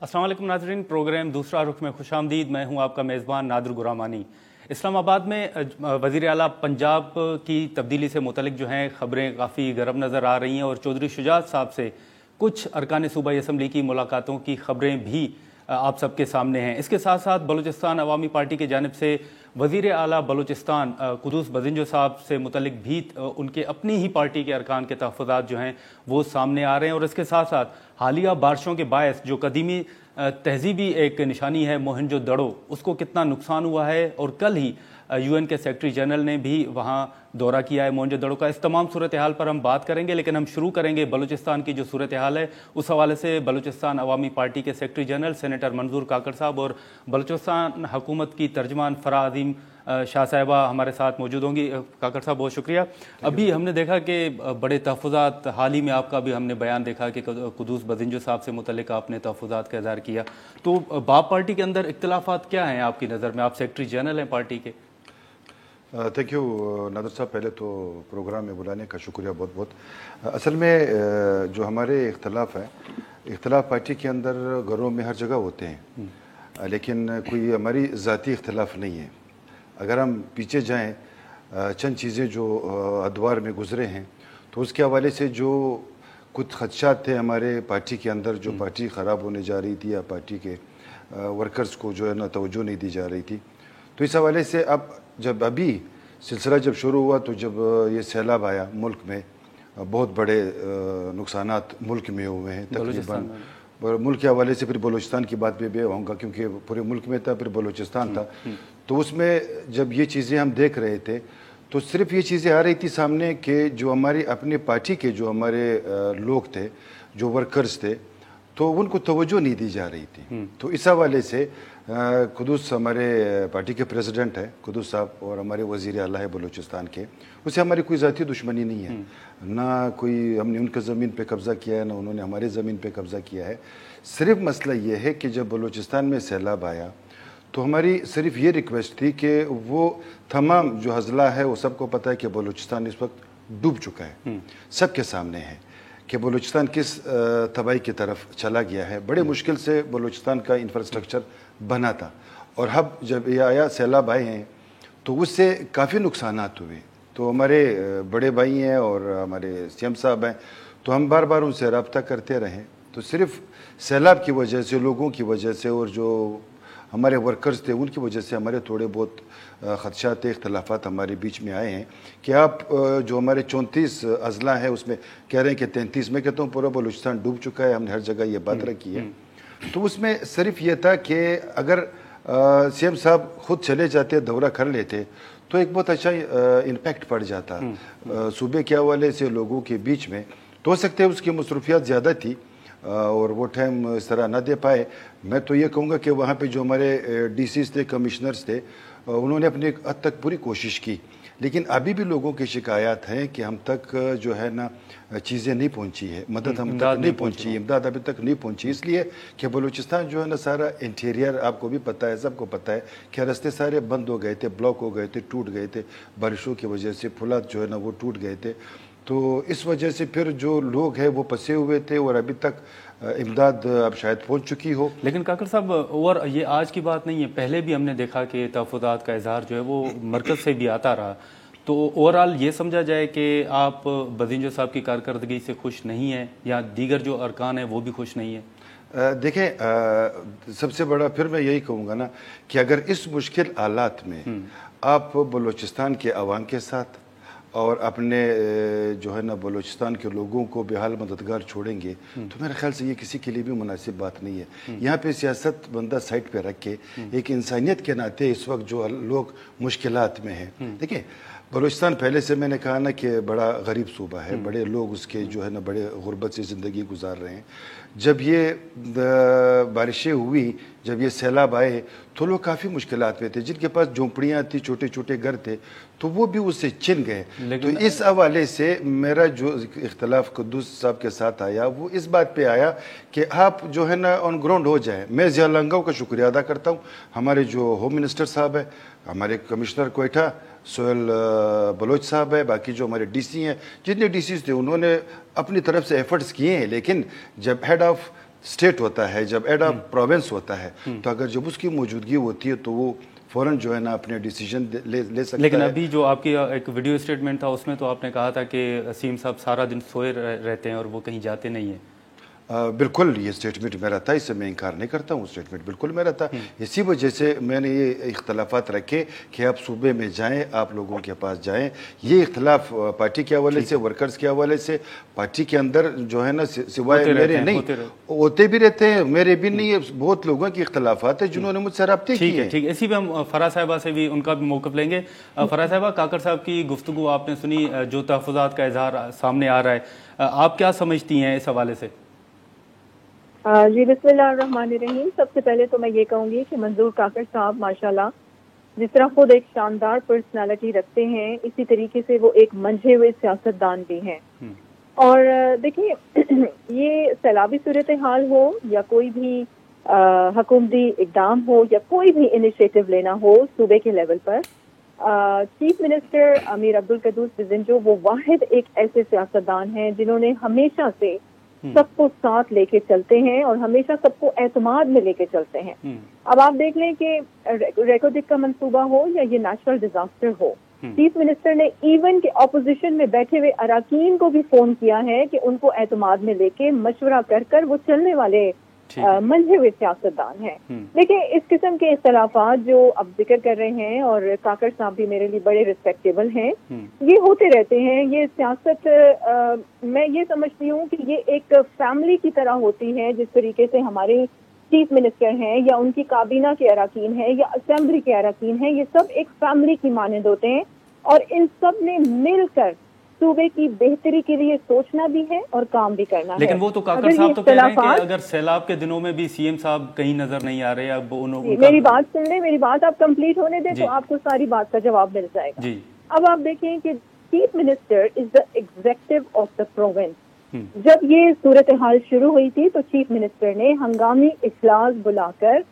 अस्सलाम वालेकुम नाज़रीन, प्रोग्राम दूसरा रुख में खुशामदीद। मैं हूं आपका मेज़बान नादिर गुरामानी। इस्लामाबाद में वज़ीर आला पंजाब की तब्दीली से मुतल्लिक जो हैं ख़बरें काफ़ी गर्म नज़र आ रही हैं और चौधरी शुजात साहब से कुछ अरकान सूबाई असम्बली की मुलाकातों की ख़बरें भी आप सबके सामने हैं। इसके साथ साथ बलूचिस्तान अवामी पार्टी की जानिब से वज़ीर आला बलूचिस्तान कुदूस बज़िंजो साहब से मुतल्लिक भी उनके अपनी ही पार्टी के अरकान के तहफ़्फ़ुज़ात जो हैं वो सामने आ रहे हैं। और इसके साथ साथ हालिया बारिशों के बायस जो कदीमी तहज़ीबी एक निशानी है मोहनजो दड़ो, उसको कितना नुकसान हुआ है। और कल ही UN के सेक्रेटरी जनरल ने भी वहाँ दौरा किया है मोहनजो दड़ो का। इस तमाम सूरत हाल पर हम बात करेंगे, लेकिन हम शुरू करेंगे बलूचिस्तान की जो सूरत हाल है उस हवाले से। बलूचिस्तान अवामी पार्टी के सेक्रेटरी जनरल सेनेटर मंजूर काकड़ साहब और बलूचिस्तान हुकूमत की तर्जमान फ़राह अज़ीम शाह साहिबा हमारे साथ मौजूद होंगी। काकड़ साहब बहुत शुक्रिया। अभी हमने देखा कि बड़े तहफ़्फ़ुज़ात, हाल ही में आपका भी हमने बयान देखा कि कुदूस बज़िंजो साहब से मुतल्लिक आपने तहफ़्फ़ुज़ात का इज़हार किया। तो बाप पार्टी के अंदर इख्तिलाफ़ात क्या हैं आपकी नज़र में? आप सेक्रेटरी जनरल हैं पार्टी के। थैंक यू नादर साहब, पहले तो प्रोग्राम में बुलाने का शुक्रिया बहुत बहुत। असल में जो हमारे इख्तलाफ है, इख्तलाफ पार्टी के अंदर घरों में हर जगह होते हैं, लेकिन कोई हमारी ज़ाती इख्तलाफ नहीं है। अगर हम पीछे जाएं, चंद चीज़ें जो अदवार में गुजरे हैं तो उसके हवाले से जो कुछ खदशात थे हमारे पार्टी के अंदर, जो पार्टी ख़राब होने जा रही थी या पार्टी के वर्कर्स को जो है ना तवज्जो नहीं दी जा रही थी, तो इस हवाले से अब जब अभी सिलसिला जब शुरू हुआ तो जब ये सैलाब आया मुल्क में, बहुत बड़े नुकसानात मुल्क में हुए हैं तकरीबन। मुल्क के हवाले से फिर बलूचिस्तान की बात भी आऊँगा क्योंकि पूरे मुल्क में था, फिर बलूचिस्तान था। तो उसमें जब ये चीज़ें हम देख रहे थे तो सिर्फ ये चीज़ें आ रही थी सामने कि जो हमारी अपनी पार्टी के जो हमारे लोग थे, जो वर्कर्स थे, तो उनको तवज्जो नहीं दी जा रही थी। तो इस हवाले से कुदूस हमारे पार्टी के प्रेसिडेंट है कुदूस साहब और हमारे वज़ीर आला है बलूचिस्तान के, उससे हमारी कोई ज़ाती दुश्मनी नहीं है, ना कोई हमने उनके ज़मीन पे कब्ज़ा किया है ना उन्होंने हमारे ज़मीन पे कब्ज़ा किया है। सिर्फ मसला ये है कि जब बलूचिस्तान में सैलाब आया तो हमारी सिर्फ ये रिक्वेस्ट थी कि वो तमाम जो हज़ला है वो सबको पता है कि बलूचिस्तान इस वक्त डूब चुका है, सबके सामने है कि बलूचिस्तान किस तबाही की तरफ चला गया है। बड़े मुश्किल से बलूचिस्तान का इंफ्रास्ट्रक्चर बना था और अब जब ये आया सैलाब आए हैं तो उससे काफ़ी नुकसानात हुए। तो हमारे बड़े भाई हैं और हमारे CM साहब हैं, तो हम बार बार उनसे रब्ता करते रहें। तो सिर्फ सैलाब की वजह से, लोगों की वजह से और जो हमारे वर्कर्स थे उनकी वजह से हमारे थोड़े बहुत खदशात, इख्तलाफात हमारे बीच में आए हैं कि आप जो हमारे 34 अज़ला हैं उसमें कह रहे हैं कि 33, मैं कहता हूँ पूरा बलूचिस्तान डूब चुका है, हमने हर जगह ये बात रखी है। तो उसमें सिर्फ ये था कि अगर CM साहब खुद चले जाते, दौरा कर लेते तो एक बहुत अच्छा इम्पैक्ट पड़ जाता सूबे के हवाले से लोगों के बीच में। तो हो सकते हैं उसकी मसरूफियात ज़्यादा थी और वो टाइम इस तरह ना दे पाए। मैं तो ये कहूँगा कि वहाँ पे जो हमारे DCs थे, कमिश्नर्स थे, उन्होंने अपनी हद तक पूरी कोशिश की, लेकिन अभी भी लोगों की शिकायत हैं कि हम तक जो है ना चीज़ें नहीं पहुंची है, मदद हम तक नहीं पहुंची, इमदाद अभी तक नहीं पहुंची। इसलिए कि बलूचिस्तान जो है ना सारा इंटीरियर आपको भी पता है, सबको पता है कि रास्ते सारे बंद हो गए थे, ब्लॉक हो गए थे, टूट गए थे बारिशों की वजह से, पुलात जो है ना वो टूट गए थे। तो इस वजह से फिर जो लोग हैं वो फंसे हुए थे और अभी तक इमदाद अब शायद पहुंच चुकी हो। लेकिन काकड़ साहब, और ये आज की बात नहीं है, पहले भी हमने देखा कि तहफ़्फ़ुज़ात का इज़हार जो है वो मरकज़ से भी आता रहा। तो ओवरऑल ये समझा जाए कि आप बज़िंजो साहब की कारकर्दगी से खुश नहीं हैं या दीगर जो अरकान हैं वो भी खुश नहीं है? देखें, सबसे बड़ा फिर मैं यही कहूँगा ना कि अगर इस मुश्किल हालात में आप बलूचिस्तान के अवाम के साथ और अपने जो है ना बलूचिस्तान के लोगों को बेहाल मददगार छोड़ेंगे तो मेरे ख्याल से ये किसी के लिए भी मुनासिब बात नहीं है। यहाँ पे सियासत बंदा साइड पे रख के एक इंसानियत के नाते इस वक्त जो लोग मुश्किलात में हैं, देखिए बलूचिस्तान पहले से मैंने कहा ना कि बड़ा गरीब सूबा है, बड़े लोग उसके जो है ना बड़े गुर्बत से ज़िंदगी गुजार रहे हैं। जब ये बारिशें हुई, जब ये सैलाब आए तो लोग काफ़ी मुश्किलात में थे, जिनके पास झोंपड़ियाँ थी, छोटे छोटे घर थे, तो वो भी उससे छिन गए। तो इस हवाले से मेरा जो इख्तलाफ कुद्दूस साहब के साथ आया वो इस बात पे आया कि आप जो है ना ऑन ग्राउंड हो जाए। मैं ज़िया लंगाव का शुक्रिया अदा करता हूँ, हमारे जो होम मिनिस्टर साहब है, हमारे कमिश्नर कोयटा सोहेल बलोच साहब है, बाकी जो हमारे DC हैं, जितने DCs थे उन्होंने अपनी तरफ से एफर्ट्स किए हैं, लेकिन जब हेड ऑफ स्टेट होता है, जब हेड ऑफ प्रोविंस होता है, तो अगर जब उसकी मौजूदगी होती है तो वो फौरन जो है ना अपने डिसीजन ले सकता लेकिन है। अभी जो आपकी एक वीडियो स्टेटमेंट था उसमें तो आपने कहा था कि सीएम साहब सारा दिन सोए रहते हैं और वो कहीं जाते नहीं हैं। बिल्कुल ये स्टेटमेंट मेरा था, इससे मैं इनकार नहीं करता हूँ, स्टेटमेंट बिल्कुल मेरा था। इसी वजह से मैंने ये इख्तलाफात रखे कि आप सूबे में जाएं, आप लोगों के पास जाएं। ये इख्तलाफ पार्टी के हवाले से, वर्कर्स के हवाले से, पार्टी के अंदर जो है ना सिवाय मेरे नहीं होते भी रहते हैं, मेरे भी नहीं है, बहुत लोगों की इख्तलाफात है जिन्होंने मुझसे रब्ते किए हैं। ठीक है, इसी पे हम फराह साहिबा से भी उनका भी मौक़िफ़ लेंगे। फराह साहिबा, काकर साहब की गुफ्तगू आपने सुनी, जो तहफ़्फ़ुज़ात का इजहार सामने आ रहा है, आप क्या समझती हैं इस हवाले से? जी बिस्मिल्लाहिर्रहमानिर्रहीम। सबसे पहले तो मैं ये कहूँगी कि मंजूर काकर साहब माशाल्लाह जिस तरह खुद एक शानदार पर्सनालिटी रखते हैं, इसी तरीके से वो एक मंझे हुए सियासतदान भी हैं। और देखिए ये सैलाबी सूरत हाल हो या कोई भी हुकूमती इक़दाम हो या कोई भी इनिशिएटिव लेना हो सूबे के लेवल पर, चीफ मिनिस्टर अमीर अब्दुल कद्दूस बिज़िंजो वो वाहिद एक ऐसे सियासतदान हैं जिन्होंने हमेशा से सबको साथ लेके चलते हैं और हमेशा सबको एतमाद में लेके चलते हैं। अब आप देख लें कि रेकोडिक का मंसूबा हो या ये नेचुरल डिजास्टर हो, चीफ मिनिस्टर ने इवन के ऑपोजिशन में बैठे हुए अराकीन को भी फोन किया है कि उनको एतमाद में लेके मशवरा कर कर वो चलने वाले मंझे हुए सियासतदान हैं। देखिए इस किस्म के इख्तलाफात जो अब जिक्र कर रहे हैं, और काकर साहब भी मेरे लिए बड़े रिस्पेक्टेबल हैं, ये होते रहते हैं। ये सियासत मैं ये समझती हूँ कि ये एक फैमिली की तरह होती है। जिस तरीके से हमारे चीफ मिनिस्टर हैं या उनकी काबीना के अराकीन हैं या असेंबली के अराकीन हैं, ये सब एक फैमिली की मानंद होते हैं और इन सब ने मिलकर सूबे की बेहतरी के लिए सोचना भी है और काम भी करना है। लेकिन वो तो काकर साहब तो कह रहे हैं कि अगर सैलाब के दिनों में भी सीएम साहब कहीं नजर नहीं आ रहे, अब मेरी बात सुन लें, मेरी बात आप कंप्लीट होने दें तो आपको सारी बात का जवाब मिल जाएगा जी। अब आप देखें कि chief minister is the executive of the province. जब ये सूरत हाल शुरू हुई थी तो चीफ मिनिस्टर ने हंगामी इजलास बुलाकर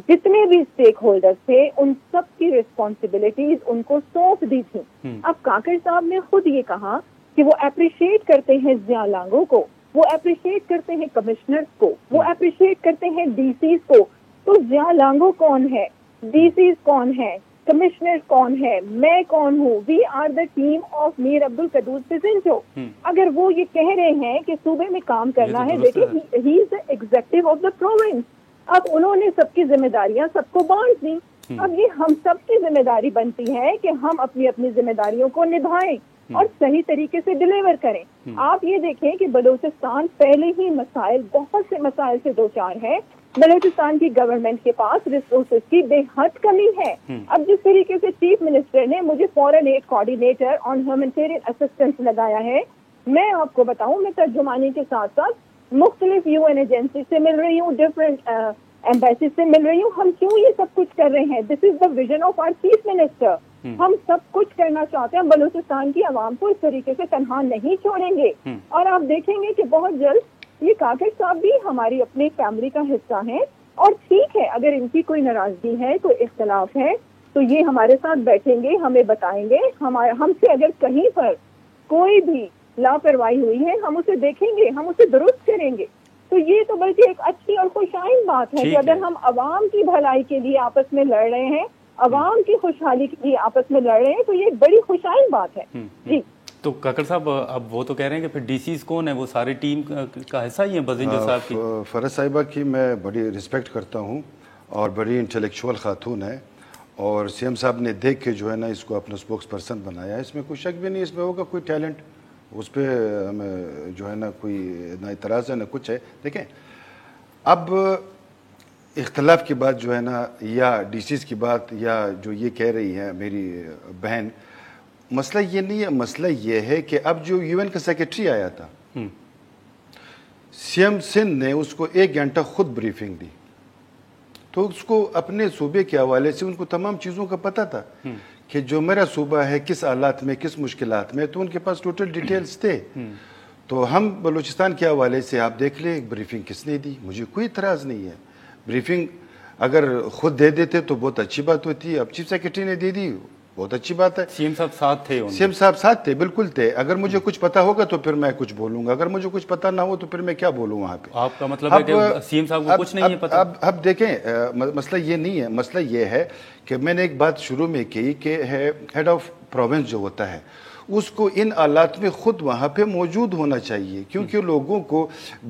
जितने भी स्टेक होल्डर्स थे उन सब की रिस्पॉन्सिबिलिटीज उनको सौंप दी थी। अब काकर साहब ने खुद ये कहा कि वो अप्रिशिएट करते हैं ज़िया लांगो को, वो अप्रिशिएट करते हैं कमिश्नर्स को, वो अप्रिशिएट करते हैं डीसीज को। तो ज़िया लांगो कौन है, डीसीज कौन है, कमिश्नर कौन है, मैं कौन हूँ? We are the team of Mir Abdul Quddus Bizenjo. अगर वो ये कह रहे हैं कि सूबे में काम करना है, देखिए he is the executive of the province. अब उन्होंने सबकी जिम्मेदारियां सबको बांट दी। अब ये हम सबकी जिम्मेदारी बनती है कि हम अपनी अपनी जिम्मेदारियों को निभाएं और सही तरीके से डिलीवर करें। आप ये देखें कि बलूचिस्तान पहले ही मसाइल, बहुत से मसाइल से दो चार है। बलूचिस्तान की गवर्नमेंट के पास रिसोर्सेज की बेहद कमी है। अब जिस तरीके से चीफ मिनिस्टर ने मुझे foreign add coordinator on humanitarian assistance लगाया है, मैं आपको बताऊं, मैं तर्जुमानी के साथ साथ मुख्तलिफ यूएन एजेंसी से मिल रही हूँ, डिफरेंट एम्बेसी से मिल रही हूँ। हम क्यों ये सब कुछ कर रहे हैं? This is the vision of our chief minister. हम सब कुछ करना चाहते हैं, बलूचिस्तान की आवाम को इस तरीके से तनहा नहीं छोड़ेंगे। और आप देखेंगे कि बहुत जल्द ये काकर साहब भी हमारी अपनी फैमिली का हिस्सा हैं। और ठीक है, अगर इनकी कोई नाराजगी है, कोई इख्तलाफ है, तो ये हमारे साथ बैठेंगे, हमें बताएंगे। हमसे अगर कहीं पर कोई भी लापरवाही हुई है, हम उसे देखेंगे, हम उसे दुरुस्त करेंगे। तो ये तो बल्कि एक अच्छी और खुशाइन बात है कि अगर हम अवाम की भलाई के लिए आपस में लड़ रहे हैं, अवाम की खुशहाली के लिए आपस में लड़ रहे हैं, तो ये बड़ी खुशाइन बात है जी। तो काकर साहब, अब वो तो कह रहे हैं कि फिर डीसीज कौन है? वो सारी टीम का हिस्सा ही है बिज़िंजो साहब की। फरज साहिबा की मैं बड़ी रिस्पेक्ट करता हूँ और बड़ी इंटेलेक्चुअल खातून है, और सीएम साहब ने देख के जो है ना इसको अपना स्पोक्स पर्सन बनाया है। इसमें कोई शक भी नहीं, इसमें होगा कोई टैलेंट, उस पर हमें जो है ना कोई ना इतराज़ है ना कुछ है। देखें, अब इख्तलाफ की बात जो है ना, या डीसीज की बात, या जो ये कह रही है मेरी बहन, मसला ये नहीं है। मसला ये है कि अब जो यूएन का सेक्रेटरी आया था, सीएम सिंध ने उसको 1 घंटा खुद ब्रीफिंग दी, तो उसको अपने सूबे के हवाले से उनको तमाम चीज़ों का पता था कि जो मेरा सूबा है किस हालात में, किस मुश्किलात में, तो उनके पास टोटल डिटेल्स थे। तो हम बलूचिस्तान के हवाले से आप देख लें ब्रीफिंग किसने दी, मुझे कोई इतराज़ नहीं है। ब्रीफिंग अगर खुद दे देते तो बहुत अच्छी बात होती है। अब चीफ सेक्रेटरी ने दे दी, بہت اچھی بات ہے. CM صاحب ساتھ تھے, CM صاحب ساتھ تھے, بالکل تھے. اگر مجھے کچھ پتا ہوگا تو پھر میں کچھ بولوں گا, اگر مجھے کچھ پتا نہ ہو تو پھر میں کیا بولوں وہاں پہ. آپ کا مطلب ہے کہ CM صاحب کو کچھ نہیں ہے پتا؟ اب دیکھیں, مسئلہ یہ نہیں ہے, مسئلہ یہ ہے کہ میں نے ایک بات شروع میں کی کہ ہیڈ آف پروونس جو ہوتا ہے اس کو ان آلات میں خود وہاں پہ موجود ہونا چاہیے, کیونکہ لوگوں کو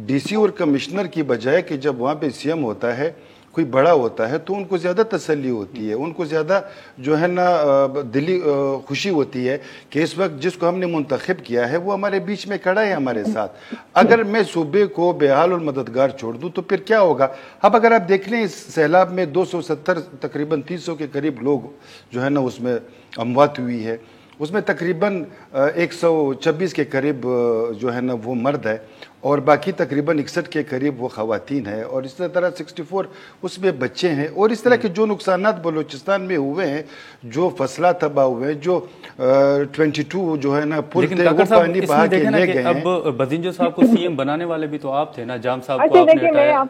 DC اور کمشنر کی بجائے کہ جب وہاں پہ CM ہوتا ہے, کوئی بڑا ہوتا ہے, تو ان کو زیادہ تسلی ہوتی ہے, ان کو زیادہ جو ہے نا دلی خوشی ہوتی ہے کہ اس وقت جس کو ہم نے منتخب کیا ہے وہ ہمارے بیچ میں کھڑا ہے ہمارے ساتھ. اگر میں صوبے کو بے حال اور مددگار چھوڑ دوں تو پھر کیا ہوگا؟ اب اگر آپ دیکھ لیں اس سیلاب میں 270 تقریباً 300 کے قریب لوگ جو ہے نا اس میں اموات ہوئی ہے, اس میں تقریباً 126 کے قریب جو ہے نا وہ مرد ہے اور باقی تقریباً 61 کے قریب وہ خواتین ہیں, اور اس طرح 64 اس میں بچے ہیں. اور اس طرح کے جو نقصانات بلوچستان میں ہوئے ہیں, جو فصلات تباہ ہوئے ہیں, جو 22 جو ہے نا پل تھے وہ پانی بہا کے لے گئے ہیں. اب بزنجو صاحب کو CM بنانے والے بھی تو آپ تھے نا, جام صاحب کو آپ نے ہٹایا.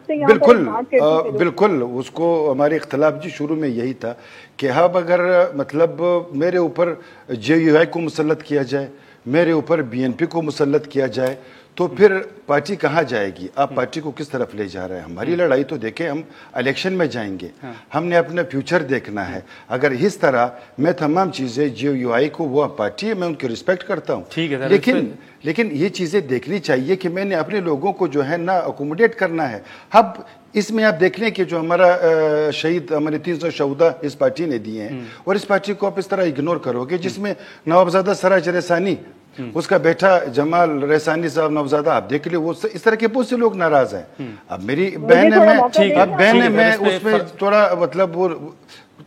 بالکل اس کو ہمارے اختلاف جی شروع میں یہی تھا کہ اب اگر مطلب میرے اوپر JUI کو مسلط کیا جائے, میرے اوپر BNP کو مسلط کیا جائے, تو پھر پارٹی کہاں جائے گی؟ آپ پارٹی کو کس طرف لے جا رہے ہیں؟ ہماری لڑائی تو دیکھیں, ہم الیکشن میں جائیں گے, ہم نے اپنا فیوچر دیکھنا ہے. اگر اس طرح میں تمام چیزیں JUI کو, وہ پارٹی ہے, میں ان کی رسپیکٹ کرتا ہوں, لیکن یہ چیزیں دیکھنی چاہیے کہ میں نے اپنے لوگوں کو جو ہے نا اکوموڈیٹ کرنا ہے. اب اس میں آپ دیکھ لیں کہ جو ہمارا شہید ہمارے 300 شہدا اس پارٹی نے دیے ہیں, اور اس پارٹی کو آپ اس طرح اگنور کرو گے, جس میں نوابزادہ سراج رحسانی, اس کا بیٹا جمال رحسانی صاحب نوابزادہ, آپ دیکھ لیں وہ اس طرح کے بہت سے لوگ ناراض ہیں. اب میری بہن ہے, میں اس میں تھوڑا مطلب وہ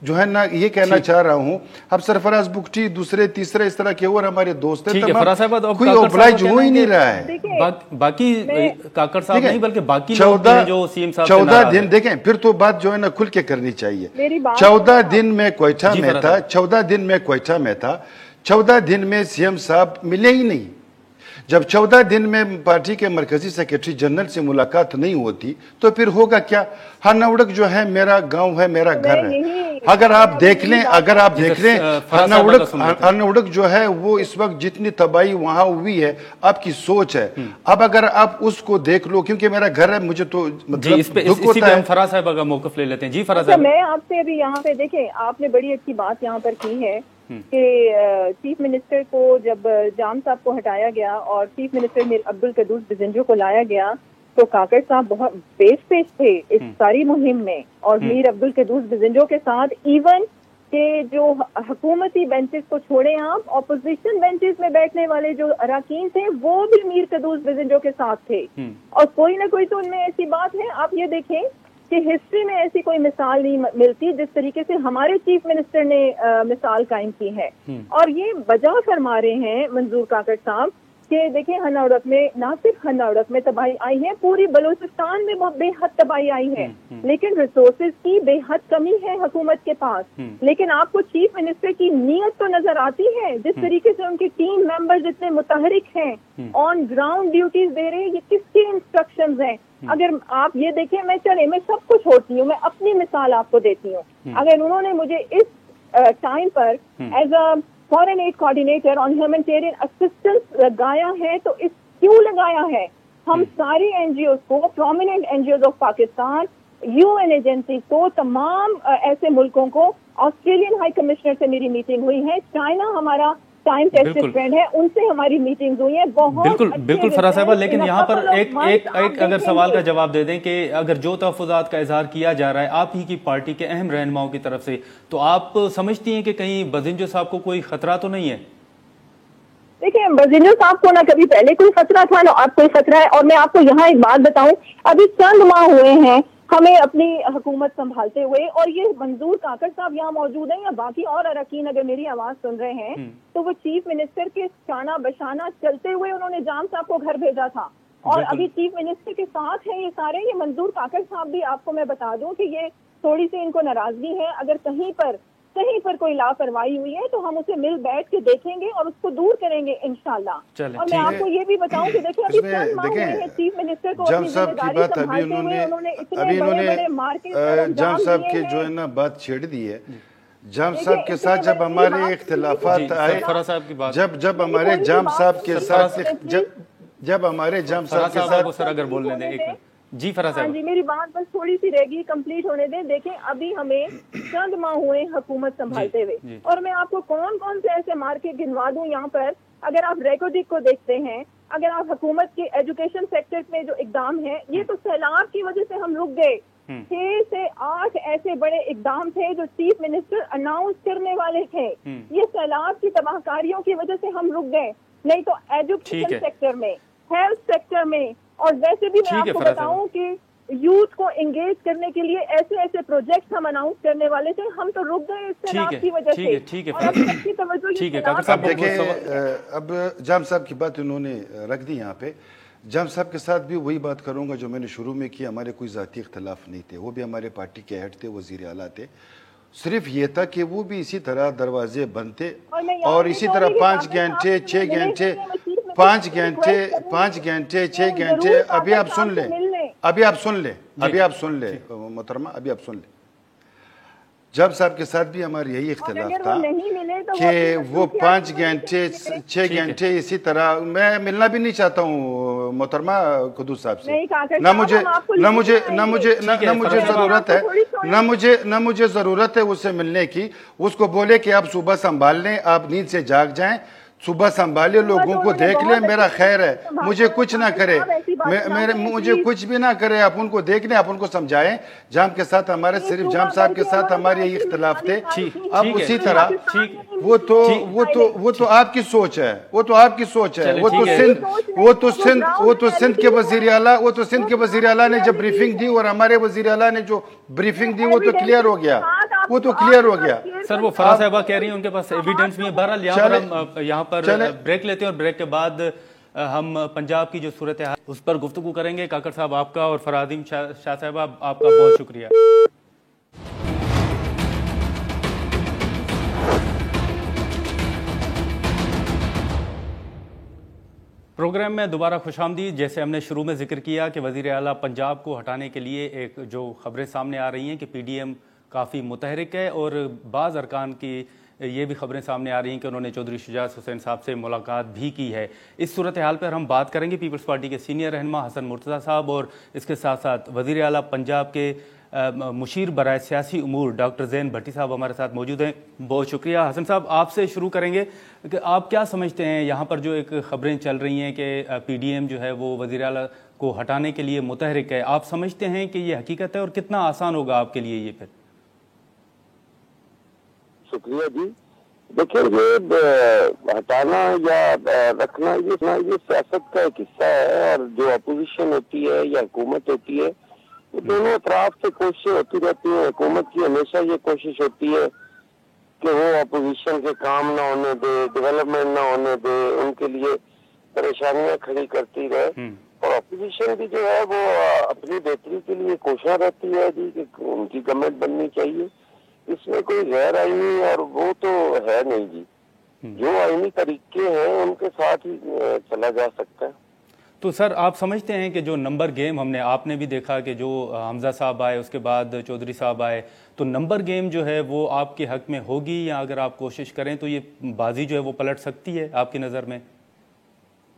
جو ہے نا یہ کہنا چاہ رہا ہوں, اب سرفراز بگٹی دوسرے تیسرے اس طرح کے اور ہمارے دوست ہیں, کوئی اوبلائج ہو ہی نہیں رہا ہے. باقی کاکڑ صاحب نہیں بلکہ باقی لوگ جو CM صاحب 14 دن دیکھیں, پھر تو بات جو ہے نا کھل کے کرنی چاہیے. 14 دن میں کوئٹہ میں تھا, 14 دن میں CM صاحب ملے ہی نہیں. جب 14 دن میں پارٹی کے مرکزی سیکریٹری جنرل سے ملاقات نہیں ہوتی تو پھر ہوگا کیا؟ ہنوڑک جو ہے میرا گاؤں ہے, میرا گھر ہے. اگر آپ دیکھ لیں ہنوڑک جو ہے وہ اس وقت جتنی تباہی وہاں ہوئی ہے, آپ کی سوچ ہے. اب اگر آپ اس کو دیکھ لو, کیونکہ میرا گھر ہے, مجھے تو مطلب دکھ ہوتا ہے. فراز صاحب کا موقف لے لیتے ہیں. جی فراز صاحب, میں آپ سے ابھی یہاں پہ دیکھیں, آپ نے بڑی اچھی بات یہاں پر کی ہے کہ چیف منسٹر کو جب جام صاحب کو ہٹایا گیا اور چیف منسٹر میر عبدالقدوس بزنجو کو لایا گیا تو کاکڑ صاحب بہت پیش تھے اس ساری مہم میں, اور میر عبدالقدوس بزنجو کے ساتھ ایون کہ جو حکومتی بینچز کو چھوڑے آپ, اپوزیشن بینچز میں بیٹھنے والے جو اراکین تھے وہ بھی میر قدوس بزنجو کے ساتھ تھے, اور کوئی نہ کوئی تو ان میں ایسی بات ہے. آپ یہ دیکھیں کہ ہسٹری میں ایسی کوئی مثال نہیں ملتی جس طریقے سے ہمارے چیف منسٹر نے مثال قائم کی ہے. اور یہ بجا فرما رہے ہیں منظور کاکڑ صاحب کہ دیکھیں ہنوڑک میں, نہ صرف ہنوڑک میں تباہی آئی ہے, پوری بلوچستان میں بہت بے حد تباہی آئی ہے, لیکن ریسورسز کی بے حد کمی ہے حکومت کے پاس. لیکن آپ کو چیف منسٹر کی نیت تو نظر آتی ہے, جس طریقے سے ان کی ٹیم ممبرز اتنے متحرک ہیں, آن گراؤنڈ ڈیوٹیز دے رہے ہیں, یہ کس کے انسٹرکشنز ہیں. اگر آپ یہ دیکھیں, میں سب کچھ چھوڑتی ہوں, میں اپنی مثال آپ کو دیتی ہوں. اگر انہوں نے مجھے اس ٹائم پر as a foreign aid coordinator on humanitarian assistance لگایا ہے تو اس کیوں لگایا ہے؟ ہم ساری NGOs کو, prominent NGOs of Pakistan, UN agency کو, تمام ایسے ملکوں کو, آسٹریلین ہائی کمشنر سے میری میٹنگ ہوئی ہے, چائنا ہمارا ٹائم ٹیسٹڈ فرینڈ ہے, ان سے ہماری میٹنگز ہوئی ہیں. بہت بالکل فراز صاحبہ, لیکن یہاں پر ایک اگر سوال کا جواب دے دیں کہ اگر جو تحفظات کا اظہار کیا جا رہا ہے آپ ہی کی پارٹی کے اہم رہنماؤں کی طرف سے, تو آپ سمجھتی ہیں کہ کہیں بزنجو صاحب کو کوئی خطرہ تو نہیں ہے؟ دیکھیں, بزنجو صاحب کو نہ کبھی پہلے کوئی خطرہ تھا, نہ اب کوئی خطرہ ہے. اور میں آپ کو یہاں ایک بات بتاؤں, ابھی چند ماہ ہوئے ہیں ہمیں اپنی حکومت سنبھالتے ہوئے, اور یہ منظور کاکڑ صاحب یہاں موجود ہیں یا باقی اور اراکین اگر میری آواز سن رہے ہیں, تو وہ چیف منسٹر کے شانہ بشانہ چلتے ہوئے انہوں نے جام صاحب کو گھر بھیجا تھا, اور ابھی چیف منسٹر کے ساتھ ہیں یہ سارے. یہ منظور کاکڑ صاحب بھی, آپ کو میں بتا دوں کہ یہ تھوڑی سی ان کو ناراضگی ہے, اگر کہیں پر کوئی لاپرواہی ہوئی ہے تو ہم اسے مل بیٹھ کے دیکھیں گے اور اس کو دور کریں گے انشاءاللہ. اور میں آپ کو یہ بھی بتاؤں کہ دیکھیں ابھی چند ماہ ہوئے ہیں چیف منسٹر کو اپنی ذمہ داری سنبھالتے ہوئے, انہوں نے اتنے بڑے مارکیٹ جام صاحب کے جو ہے نا بات چھیڑ دی ہے, जाम साहब के साथ जब हमारे इख्तिलाफात आए, जब हमारे जाम साहब के साथ जब हमारे जाम साहब के साथ सर अगर बोलने दें एक जी फराज साहब। जी मेरी बात बस थोड़ी सी रह गई, कंप्लीट होने दें। देखें अभी हमें चंद माह हुए हुकूमत संभालते हुए, और मैं आपको कौन कौन से ऐसे मार्के गिनवा दूं यहाँ पर। अगर आप रेकोडिक को देखते हैं, अगर आप हुकूमत के एजुकेशन सेक्टर में जो इकदाम है, ये तो सैलाब की वजह से हम रुक गए। 6 से 8 ऐसे बड़े इकदाम थे जो चीफ मिनिस्टर अनाउंस करने वाले थे। ये सैलाब की तबाहकारियों की वजह से हम रुक गए। नहीं तो एजुकेशन सेक्टर में, हेल्थ सेक्टर में, और वैसे भी मैं आपको बताऊं कि यूथ को एंगेज करने के लिए ऐसे ऐसे प्रोजेक्ट हम अनाउंस करने वाले थे, हम तो रुक गए इस सैलाब की वजह से। ठीक है, देखिए अब जाम साहब की बात उन्होंने रख दी यहाँ पे। जाम साहब के साथ भी वही बात करूंगा जो मैंने शुरू में की। हमारे कोई ज़ाती इख्तलाफ नहीं थे, वो भी हमारे पार्टी के हेड थे, वज़ीर आला थे। सिर्फ ये था कि वो भी इसी तरह दरवाजे बंद थे, और इसी तरह 5 घंटे 6 घंटे 5 घंटे 5 घंटे 6 घंटे। अभी आप सुन लें, अभी आप सुन लें मोहतरमा, अभी आप सुन लें। जब साहब के साथ भी हमारा यही इख्तिलाफ था कि वो 5 घंटे 6 घंटे इसी तरह। मैं मिलना भी नहीं चाहता हूँ मोहतरमा कुद्दूस साहब से, ना मुझे ज़रूरत है उससे मिलने की। उसको बोले कि आप सुबह संभाल लें, आप नींद से जाग जाएं, सुबह संभाले, लोगों को देख ले, मेरा खैर है, मुझे कुछ ना करे, मुझे कुछ भी ना करे, आप उनको देख लें, आप उनको समझाएं। जाम के साथ हमारे, सिर्फ जाम साहब के साथ हमारे ये इख्तिलाफ थे। अब उसी तरह वो तो आपकी सोच है, वो तो सिंध के वज़ीर आला ने जब ब्रीफिंग दी, और हमारे वज़ीर आला ने जो ब्रीफिंग दी, वो तो क्लियर हो गया। सर वो फराज साहबा कह रही हैं उनके पास एविडेंस भी है। बहरहाल यहाँ पर ब्रेक लेते हैं, और ब्रेक के बाद हम पंजाब की जो सूरत है उस पर गुफ्तगू करेंगे। काकर साहब आपका और फरादीन शाह साहब आपका बहुत शुक्रिया। प्रोग्राम में दोबारा खुशामदीद। जैसे हमने शुरू में जिक्र किया कि वज़ीर आला पंजाब को हटाने के लिए एक जो खबरें सामने आ रही हैं कि PDM काफ़ी मुतहरिक है, और बाज़ अरकान की ये भी खबरें सामने आ रही हैं कि उन्होंने चौधरी शुजात हुसैन साहब से मुलाकात भी की है। इस सूरत हाल पर हम बात करेंगे पीपल्स पार्टी के सीनियर रहनुमा हसन मुर्तज़ा साहब, और इसके साथ साथ वज़ीर आला पंजाब के मुशीर बराए सियासी उमूर डॉक्टर ज़ैन भट्टी साहब हमारे साथ मौजूद हैं। बहुत शुक्रिया। हसन साहब आपसे शुरू करेंगे कि आप क्या समझते हैं यहाँ पर जो एक खबरें चल रही हैं कि PDM जो है वो वज़ीर आला को हटाने के लिए मुतहरिक है, आप समझते हैं कि ये हकीकत है, और कितना आसान होगा आपके लिए ये फिर? शुक्रिया जी। देखिए ये हटाना या रखना ये सियासत का एक हिस्सा है, और जो अपोजिशन होती है या हुकूमत होती है, वो दोनों अतराफ से कोशिशें होती रहती है। हुकूमत की हमेशा ये कोशिश होती है कि वो अपोजिशन के काम ना होने दे, डेवलपमेंट ना होने दे, उनके लिए परेशानियां खड़ी करती रहे। और अपोजिशन भी जो है वो अपनी बेहतरी के लिए कोशिश रहती है जी कि उनकी गवर्नमेंट बननी चाहिए। इसमें कोई गैर आईनी और वो तो है नहीं जी, जो आईनी तरीके हैं उनके साथ ही चला जा सकता है। तो सर आप समझते हैं कि जो नंबर गेम आपने भी देखा कि जो हमजा साहब आए, उसके बाद चौधरी साहब आए, तो नंबर गेम जो है वो आपके हक में होगी, या अगर आप कोशिश करें तो ये बाजी जो है वो पलट सकती है आपकी नज़र में?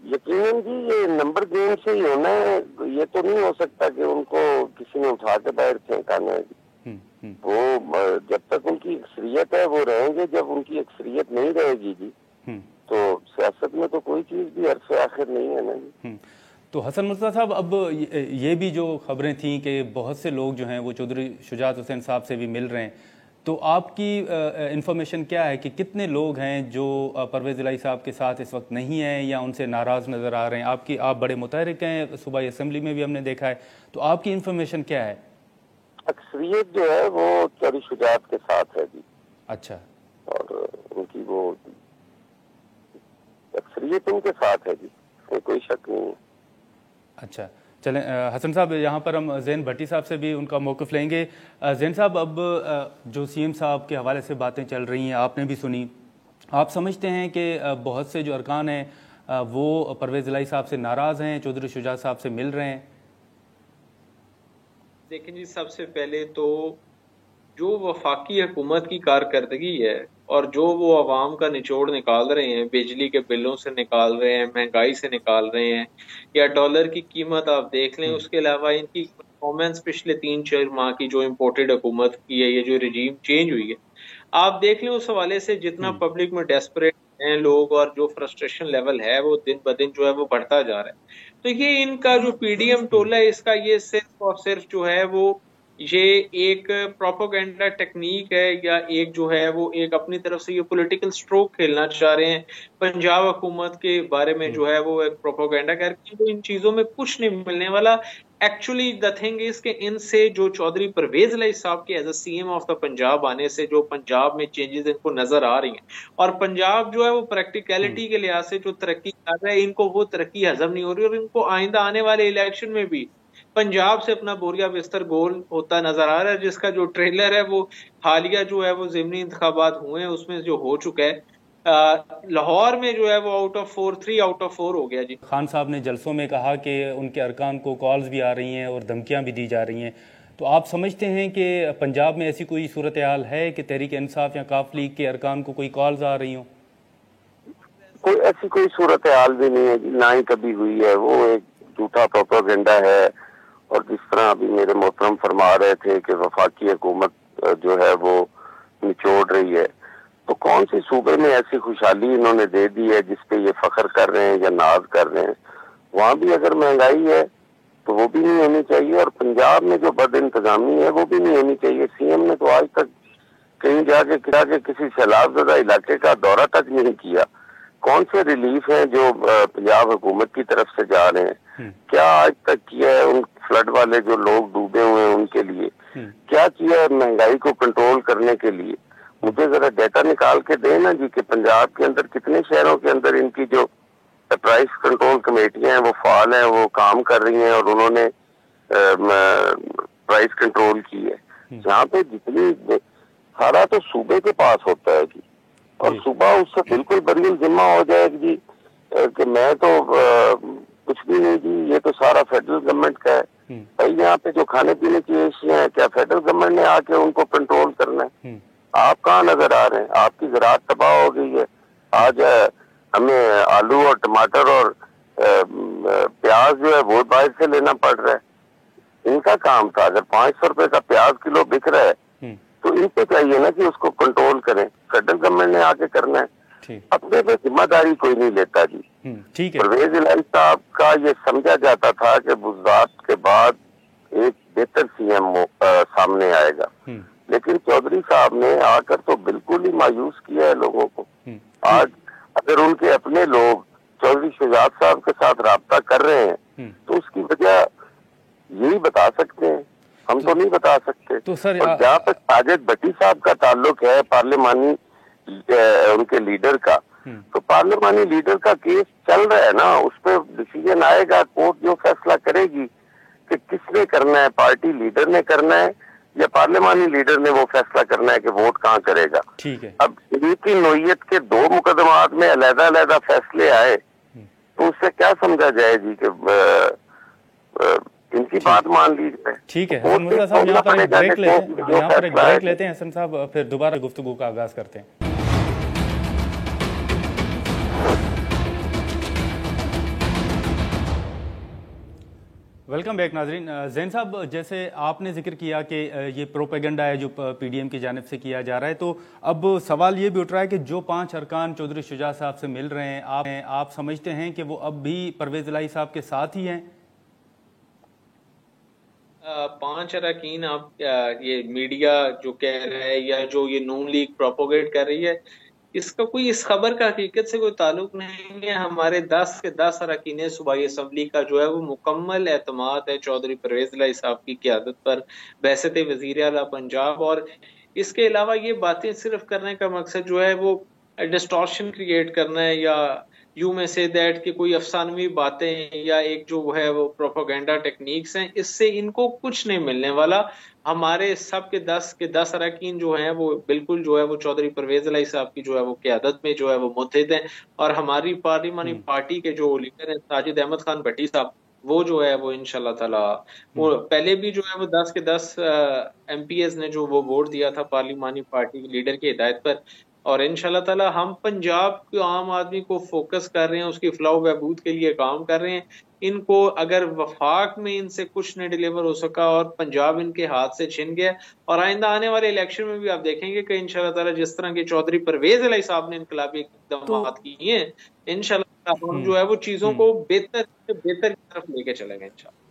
यकीनन जी ये नंबर गेम से ही होना है। ये तो नहीं हो सकता कि उनको किसी ने उठा के बाहर फेंकाना है। वो जब तक उनकी अक्सरियत है वो रहेंगे, जब उनकी अक्सरियत नहीं रहेगी जी तो सियासत में तो कोई चीज भी अरसे आखिर नहीं है ना जी। तो हसन मुर्तज़ा साहब, अब ये भी जो खबरें थी कि बहुत से लोग जो हैं वो चौधरी शुजात हुसैन साहब से भी मिल रहे हैं, तो आपकी इंफॉर्मेशन क्या है कि कितने लोग हैं जो परवेज़ इलाही साहब के साथ इस वक्त नहीं हैं या उनसे नाराज़ नज़र आ रहे हैं? आप बड़े मुतहरिक हैं, सुबह असेंबली में भी हमने देखा है, तो आपकी इंफॉर्मेशन क्या है? अक्सरियत जो है वो चौधरी शुजात के साथ है जी। अच्छा। और उनकी वो अक्सरियत उनके साथ है जी, इसमें कोई शक नहीं है। अच्छा, चलें हसन साहब, यहाँ पर हम ज़ैन भट्टी साहब से भी उनका मौक़िफ़ लेंगे। ज़ैन साहब, अब जो CM साहब के हवाले से बातें चल रही हैं आपने भी सुनी, आप समझते हैं कि बहुत से जो अरकान हैं वो परवेज़ इलाही साहब से नाराज़ हैं, चौधरी शुजात साहब से मिल रहे हैं? देखें जी, सबसे पहले तो جو وفاقی حکومت کی کارکردگی ہے اور جو وہ عوام کا نچوڑ نکال رہے ہیں، بجلی کے بلوں سے نکال رہے ہیں، مہنگائی سے نکال رہے ہیں، یا ڈالر کی قیمت آپ دیکھ لیں، اس کے علاوہ ان کی پرفارمنس پچھلے 3-4 ماہ کی جو امپورٹڈ حکومت کی ہے، یہ جو رجیم چینج ہوئی ہے، آپ دیکھ لیں اس حوالے سے جتنا پبلک میں ڈیسپریٹ ہیں لوگ اور جو فرسٹریشن لیول ہے وہ دن بدن جو ہے وہ بڑھتا جا رہا ہے. تو یہ ان کا جو پی ڈی ایم ٹولہ ہے، اس کا یہ صرف اور صرف جو ہے وہ یہ ایک پروپیگنڈا ٹیکنیک ہے، یا ایک جو ہے وہ ایک اپنی طرف سے یہ پولیٹیکل سٹروک کھیلنا چاہ رہے ہیں پنجاب حکومت کے بارے میں، جو ہے وہ ایک پروپیگنڈا کر کے ان چیزوں میں کچھ نہیں ملنے والا. ایکچولی دا تھنگ از کہ ان سے جو چودھری پرویز علیہ صاحب کے as a C M of the Punjab آنے سے جو پنجاب میں چینجز ان کو نظر آ رہی ہیں، اور پنجاب جو ہے وہ پریکٹیکلٹی کے لحاظ سے جو ترقی کر رہا ہے، ان کو وہ ترقی ہضم نہیں ہو رہی، اور ان کو آئندہ آنے والے الیکشن میں بھی پنجاب سے اپنا بوریا بستر گول ہوتا نظر آ رہا ہے، جس کا جو ٹریلر ہے وہ حالیہ جو ہے وہ ضمنی انتخابات ہوئے ہیں اس میں جو ہو چکا ہے. لاہور میں جو ہے وہ آؤٹ آف 3 آؤٹ آف 4 ہو گیا. جی خان صاحب نے جلسوں میں کہا کہ ان کے ارکان کو کالز بھی آ رہی ہیں اور دھمکیاں بھی دی جا رہی ہیں، تو آپ سمجھتے ہیں کہ پنجاب میں ایسی کوئی صورتحال ہے کہ تحریک انصاف یا کاف لیگ کے ارکان کو کوئی کالز آ رہی ہوں؟ ایسی کوئی صورتحال بھی نہیں ہے جی، نہ ہی کبھی ہوئی ہے. وہ ایک جھوٹا پروپیگنڈا ہے. اور جس طرح ابھی میرے محترم فرما رہے تھے کہ وفاقی حکومت جو ہے وہ نچوڑ رہی ہے، تو کون سی صوبے میں ایسی خوشحالی انہوں نے دے دی ہے جس پہ یہ فخر کر رہے ہیں یا ناز کر رہے ہیں؟ وہاں بھی اگر مہنگائی ہے تو وہ بھی نہیں ہونی چاہیے، اور پنجاب میں جو بد انتظامی ہے وہ بھی نہیں ہونی چاہیے. سی ایم نے تو آج تک کہیں جا کے کسی سیلاب زدہ علاقے کا دورہ تک نہیں کیا. کون سے ریلیف ہیں جو پنجاب حکومت کی طرف سے جا رہے ہیں؟ کیا آج تک کیا ہے ان فلڈ والے جو لوگ ڈوبے ہوئے ہیں ان کے لیے؟ کیا کیا ہے مہنگائی کو کنٹرول کرنے کے لیے؟ مجھے ذرا ڈیٹا نکال کے دیں نا جی کہ پنجاب کے اندر کتنے شہروں کے اندر ان کی جو پرائس کنٹرول کمیٹیاں ہیں وہ فعال ہیں، وہ کام کر رہی ہیں اور انہوں نے پرائس کنٹرول کی ہے. جہاں پہ جتنی سارا تو صوبے کے پاس ہوتا ہے جی، اور صوبہ اس سے بالکل بری الذمہ ہو جائے گی جی کہ میں تو کچھ بھی نہیں جی، یہ تو سارا فیڈرل گورنمنٹ کا ہے. بھائی یہاں پہ جو کھانے پینے کی اشیاء ہیں، کیا فیڈرل گورنمنٹ نے آ کے ان کو کنٹرول کرنا ہے؟ آپ کہاں نظر آ رہے ہیں؟ آپ کی زراعت تباہ ہو گئی ہے. آج ہمیں آلو اور ٹماٹر اور پیاز جو ہے وہ باہر سے لینا پڑ رہا ہے. ان کا کام تھا، اگر 500 روپے کا پیاز کلو بک رہا ہے تو ان پہ چاہیے نا کہ اس کو کنٹرول کریں. فیڈرل گورنمنٹ نے آ کے کرنا ہے، اپنے پہ ذمہ داری کوئی نہیں لیتا جی. پرویز الہی صاحب کا یہ سمجھا جاتا تھا کہ وزارت کے بعد ایک بہتر سی ایم سامنے آئے گا، لیکن چودھری صاحب نے آ کر تو بالکل ہی مایوس کیا ہے لوگوں کو. آج اگر ان کے اپنے لوگ چودھری شجاعت صاحب کے ساتھ رابطہ کر رہے ہیں تو اس کی وجہ یہی بتا سکتے ہیں، ہم تو نہیں بتا سکتے. تو سر اور جہاں تک ساجد بھٹی صاحب کا تعلق ہے پارلیمانی ان کے لیڈر کا، تو پارلیمانی لیڈر کا کیس چل رہا ہے نا، اس پہ ڈیسیجن آئے گا. کورٹ جو فیصلہ کرے گی کہ کس نے کرنا ہے، پارٹی لیڈر نے کرنا ہے یا پارلیمانی لیڈر نے وہ فیصلہ کرنا ہے کہ ووٹ کہاں کرے گا. اب شریف کی نوعیت کے 2 مقدمات میں علیحدہ علیحدہ فیصلے آئے تو اس سے کیا سمجھا جائے جی کہ ان کی بات مان لی جائے. ٹھیک ہے حسن مرزا صاحب، یہاں پر ایک بریک لیتے ہیں حسن صاحب، پھر دوبارہ گفتگو کا آغاز کرتے ہیں. ویلکم بیک ناظرین. زین صاحب، جیسے آپ نے ذکر کیا کہ یہ پروپیگنڈا ہے جو پی ڈی ایم کی جانب سے کیا جا رہا ہے، تو اب سوال یہ بھی اٹھ رہا ہے کہ جو 5 ارکان چودھری شجاعت صاحب سے مل رہے ہیں، آپ سمجھتے ہیں کہ وہ اب بھی پرویز الہی صاحب کے ساتھ ہی ہیں؟ 5 اراکین آپ یہ میڈیا جو کہہ رہا ہے یا جو یہ نون لیگ پروپوگیٹ کر رہی ہے، اس کا کوئی اس خبر کا حقیقت سے کوئی تعلق نہیں ہے. ہمارے 10 کے 10 اراکین صوبائی اسمبلی کا جو ہے وہ مکمل اعتماد ہے چودھری پرویز الہی صاحب کی قیادت پر بحیثیت وزیر اعلیٰ پنجاب. اور اس کے علاوہ یہ باتیں صرف کرنے کا مقصد جو ہے وہ ڈسٹورشن کریٹ کرنا ہے، یا یو میں سے دیٹ کہ کوئی افسانوی باتیں یا ایک جو ہے وہ پروپیگنڈا ٹیکنیکس ہیں، اس سے ان کو کچھ نہیں ملنے والا. ہمارے سب کے 10 اراکین جو ہیں وہ بالکل جو ہے وہ چودھری پرویز الہی صاحب کی جو ہے وہ قیادت میں جو ہے وہ متحد ہیں. اور ہماری پارلیمانی پارٹی کے جو لیڈر ہیں ساجد احمد خان بھٹی صاحب، وہ جو ہے وہ انشاءاللہ تعالیٰ وہ پہلے بھی جو ہے وہ 10 کے 10 ایم پی ایز نے جو وہ ووٹ دیا تھا پارلیمانی پارٹی کے لیڈر کی ہدایت پر، اور انشاءاللہ تعالیٰ ہم پنجاب کے عام آدمی کو فوکس کر رہے ہیں، اس کی فلاح و بہبود کے لیے کام کر رہے ہیں. ان کو اگر وفاق میں ان سے کچھ نہیں ڈیلیور ہو سکا اور پنجاب ان کے ہاتھ سے چھن گیا، اور آئندہ آنے والے الیکشن میں بھی آپ دیکھیں گے کہ انشاءاللہ تعالیٰ جس طرح کے چودھری پرویز علیہ صاحب نے انقلابی اقدامات کیے ہیں، انشاءاللہ ہم جو ہے وہ چیزوں کو بہتر سے بہتر کی طرف لے کے چلیں گے انشاءاللہ.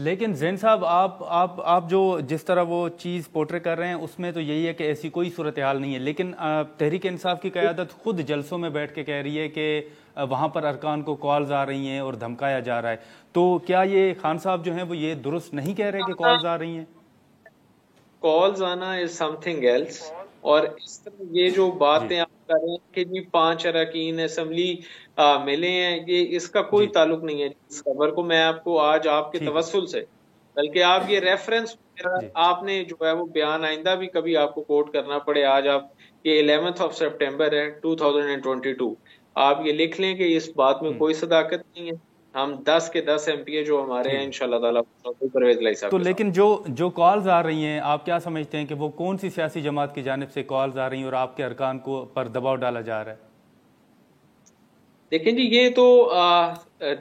لیکن زین صاحب آپ جو جس طرح وہ چیز پورٹرے کر رہے ہیں اس میں تو یہی ہے کہ ایسی کوئی صورتحال نہیں ہے، لیکن تحریک انصاف کی قیادت خود جلسوں میں بیٹھ کے کہہ رہی ہے کہ وہاں پر ارکان کو کالز آ رہی ہیں اور دھمکایا جا رہا ہے. تو کیا یہ خان صاحب جو ہیں وہ یہ درست نہیں کہہ رہے کہ کالز آ رہی ہیں؟ کالز آنا از سم تھنگ ایلس، اور اس طرح یہ جو باتیں آپ کر رہے ہیں کہ جی 5 اراکین اسمبلی ملے ہیں، یہ اس کا کوئی تعلق نہیں ہے اس خبر کو. میں آپ کو آج آپ کے توسل سے، بلکہ آپ یہ ریفرنس آپ نے جو ہے وہ بیان آئندہ بھی کبھی آپ کو کوٹ کرنا پڑے، آج آپ یہ 11 سپٹمبر ہے 2022، آپ یہ لکھ لیں کہ اس بات میں کوئی صداقت نہیں ہے. ہم 10 کے 10 ایم پی اے جو ہمارے ہیں انشاءاللہ تعالیٰ پرویز علیہ صاحب. تو لیکن جو کالز آ رہی ہیں، آپ کیا سمجھتے ہیں کہ وہ کون سی سیاسی جماعت کی جانب سے کالز آ رہی ہیں اور آپ کے ارکان کو پر دباؤ ڈالا جا رہا ہے؟ دیکھیں جی، یہ تو